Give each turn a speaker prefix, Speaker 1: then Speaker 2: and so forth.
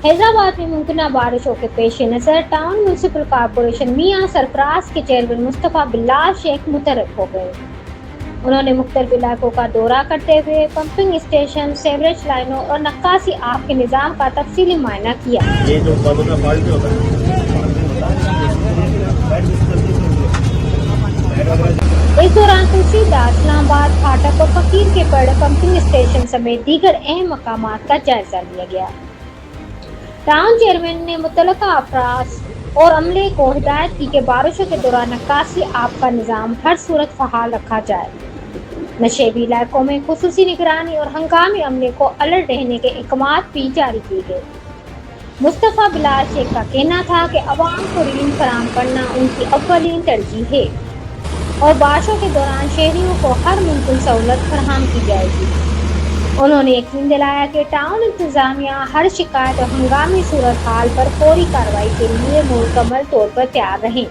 Speaker 1: हैदराबाद में मुमकिन बारिशों के पेश नज़र टाउन म्यूनसिपल कॉरपोरेशन मियां सरफराज के चेयरमैन मुस्तफ़ा बिलाल शेख मुतरफ हो गए। उन्होंने मुख्तलिफ इलाकों का दौरा करते हुए पंपिंग स्टेशन, सीवरेज लाइनों और नक्काशी आब के निज़ाम का तफसीली मुआयना किया।
Speaker 2: ये जो क्वालिटी होता
Speaker 1: इस दौरान तुलसीदा, इस्लामाबाद, फाटक और फकीर के पेड़ पंपिंग स्टेशन समेत दीगर अहम मकामात का जायजा लिया गया। टाउन चेयरमैन ने मुतल्लिका अफराद और अमले को हिदायत की कि बारिशों के दौरान नक्काशी आब का निज़ाम हर सूरत फहाल रखा जाए। नशेबी इलाकों में खुसूसी निगरानी और हंगामी अमले को अलर्ट रहने के इकमात भी जारी किए गए। मुस्तफ़ा बिलाल शेख का कहना था कि अवाम को ऋण फराहम करना उनकी अव्वलीन तरजीह है और बारिशों के दौरान शहरियों को हर मुमकिन सहूलत फराहम की जाएगी। उन्होंने यकीन दिलाया कि टाउन इंतजामिया हर शिकायत और हंगामी सूरत हाल पर फौरी कार्रवाई के लिए मुकम्मल तौर पर तैयार रहें।